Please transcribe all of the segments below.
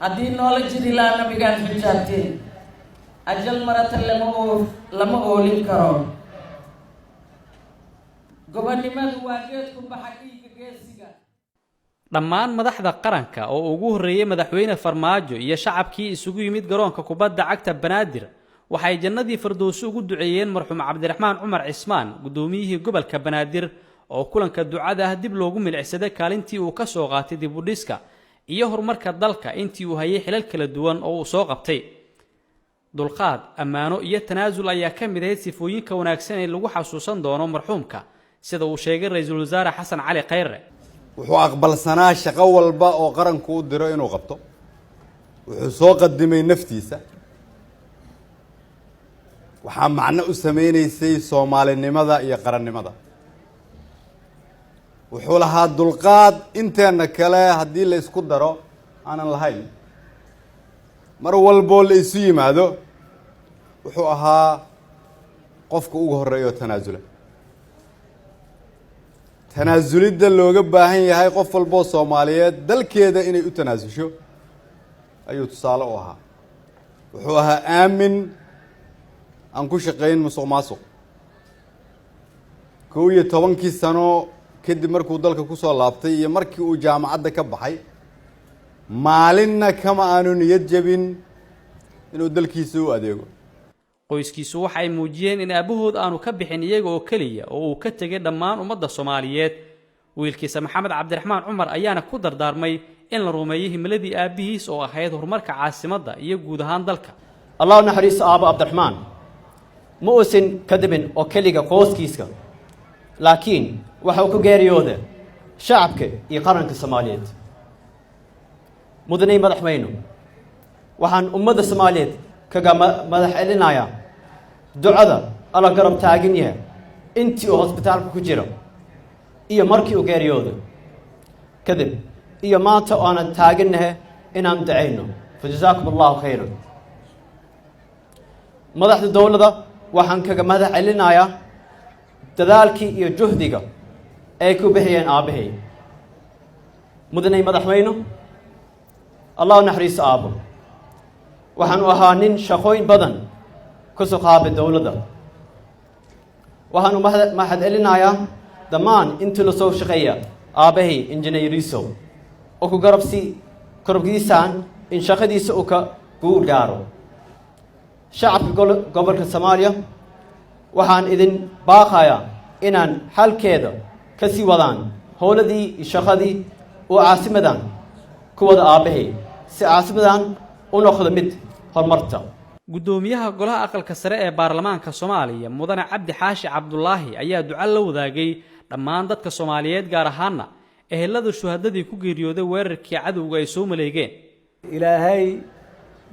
هذه knowledge دي لا نبي كان في الشاتين أجل مرة لما أولين كرام قبل ما واجهتكم بحقيقة كيسيكا dhammaan madaxda qaranka oo ugu horeeyay madaxweyne Farmaajo iyo shacabkii isugu yimid garoonka kubadda cagta Banaadir waxay jannadii Firdawsi ugu duceeyeen marxuum Cabdiraxmaan Cumar Cismaan gudoomiyihii gobolka Banaadir oo kulanka ducada dib loogu milcsaday kaalintii uu ka soo qaatay dib u dhiska iyo horumarka dalka intii uu hayay xilal kala duwan oo uu soo qabtay dulqaad amaano iyo tanaasul ayaa ka mid ah sifooyinka wanaagsan ee lagu xasuusan doono marxuumka sida uu sheegay Ra'iisul Wasaare Xasan Cali Khayre wuxuu aqbalsanaa shaqo walba oo qaranku u diro inuu qabto wuxuu soo qadimay naftiisa waxa macna u sameeynayay Soomaalinimada iyo qarannimada wuxuu lahaa dulqaad inteena kale hadii la isku daro aanan lahayn mar walba la isu yimaado wuxuu ahaa qofka ugu horeeyo tanaasulida looga baahan yahay qof walba Soomaaliyeed dalkeeda inay u tanaasusho ayuu tusaale u ahaa wuxuu ahaa aamin aan ku shaqeyn musuqmaasuq 12 sano kadib markuu dalka ku soo laabtay iyo markii uu jaamacadda ka baxay maalinna kama aanu niyad jabin inuu dalkiisa u adeego qoyskiisu waxay muujiyeen in aabahood aanu ka bixin iyaga oo kaliya oo uu ka tagay dhammaan ummadda Soomaaliyeed wiilkiisa Maxamed Cabdiraxmaan Cumar ayaana ku dardaarmay in la rumeeyo himladii aabihiis oo ahayd horumarka caasimadda iyo guud ahaan dalka Allah naxariis aaba Cabdiraxmaan ma uusan kadibin oo kaliya qoyskiisa laakiin waxa uu ku geeriyooday shacabka iyo qaranka Soomaaliyeed mudane madaxweyne waxaan ummadda Soomaaliyeed kaga madax celinaya ducada ala garab taagan yahay intii uu hospitaalka ku jiro iyo markii uu geeriyooday kadib iyo maanta oo aan taaganahay inaan duceyno fajazaakumullahu khayran madaxda dawladda waxaan kaga madax celinayaa dadaalkii iyo juhdiga ay ku bixiyeen aabahay mudane madaxweyne Allah naxariis aabo waxaan u ahaa nin shaqooyin badan ku soo qaabay dawladda waxaan mahad celinayaa dhammaan intii la soo shaqeeya aabahay injineer Riso oo ku garabkiisaan in shaqadiisa uu ka guul gaaro shacabka gobolka Soomaaliya waxaan idin baaqayaa inaan halkeeda ka sii wadaan howladii iyo shaqadii oo caasimadan ku wada aabahay si caasimadan u noqdo mid horumarta gudoomiyaha golaha aqalka sare ee baarlamaanka Soomaaliya mudane Cabdi Xaashi Cabdullaahi ayaa duca la wadaagay dhammaan dadka Soomaaliyeed gaar ahaanna ehelada shuhadadii ku geeriyooday weerarkii cadawga ay soo maleegeen ilaahay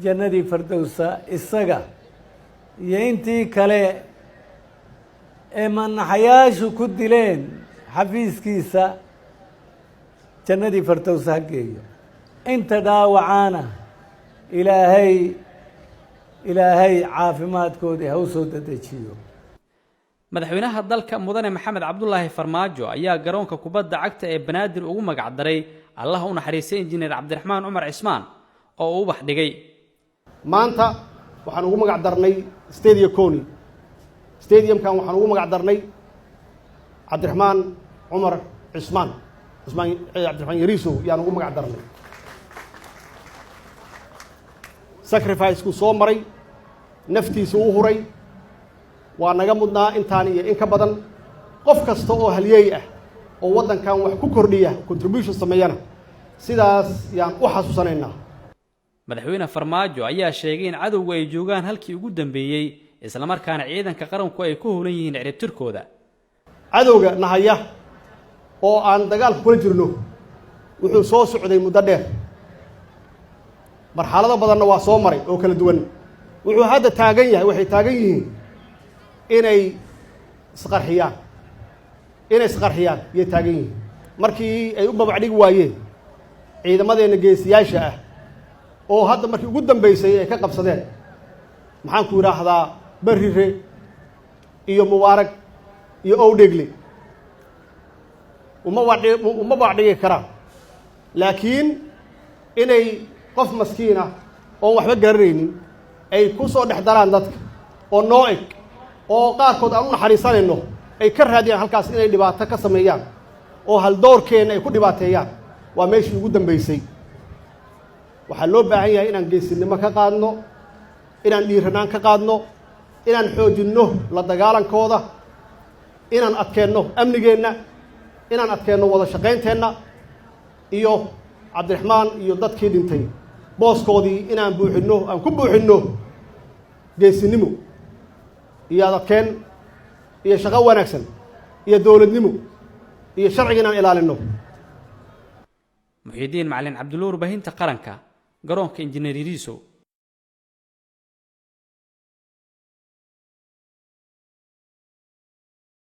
jannadii firdawsa isaga iyo intii kale ee manaxayaashu ku dileen xafiiskiisa jannadii firdawsa ha geeyo inta dhaawacana ilaahay caafimaadkoodii ha u soo dedejiyo madaxweynaha dalka mudane Maxamed Cabdullaahi Farmaajo ayaa garoonka kubadda cagta ee Banaadir ugu magac daray Allah u naxariistay injineer Cabdiraxmaan Cumar Cismaan oo uu wax dhigay maanta waxaan ugu magac darnay stadiumkan waxaan ugu magac darnay Cabdiraxmaan Cumar Cismaan Cabdiraxmaan Yariisow yaan ugu magac darnay sacrifice ku soo maray naftiisa u huray waa naga mudnaa intaan iyo in ka badan qof kasta oo halyeey ah oo wadankan wax ku kordhiya contribution sameeyana sidaas yaan u xasuusanaynaa madaxweyne Farmaajo ayaa sheegay in cadawga ay joogaan halkii ugu dambeeyay isla markaana ciidanka qaranku ay ku howlan yihiin ciribtirkooda cadawga nahaya oo aan dagaal kula jirno wuxuu soo socday muddo dheer marxalado badanna waa soo maray oo kala duwan wuxuu hadda taagan yahay waxay taagan yihiin inay isqarxiyaan iyo taagan yihiin markii ay u babacdhigi waayeen ciidamadeena geesiyaasha ah oo hadda markii ugu dambeysay ay ka qabsadeen maxaan ku yiraahdaa Barire iyo Mubarak iyo Owdhegle uma baacdhigi karaan laakiin inay qof maskiina oon waxba garanaynin ay ku soo dhex daraan dadka oo noo eg oo qaarkood aan u naxariisanayno ay ka raadiyaan halkaas inay dhibaato ka sameeyaan oo haldoorkeenna ay ku dhibaateeyaan waa meeshii ugu dambaysay waxaa loo baahan yahay inaan geesinimo ka qaadno inaan dhiiranaan ka qaadno inaan xoojinno la dagaalankooda inaan adkeenno amnigeenna inaan adkeenno wada shaqaynteenna iyo cabdiraxmaan iyo dadkii dhintay booskoodii inaan buuxinno aan ku buuxinno geesinimo iyo adadkeen iyo shaqo wanaagsan iyo dowladnimo iyo sharciga inaan ilaalinno. Muxyidiin Macalin Cabdulla, warbaahinta qaranka, garoonka Injineer Yariisow.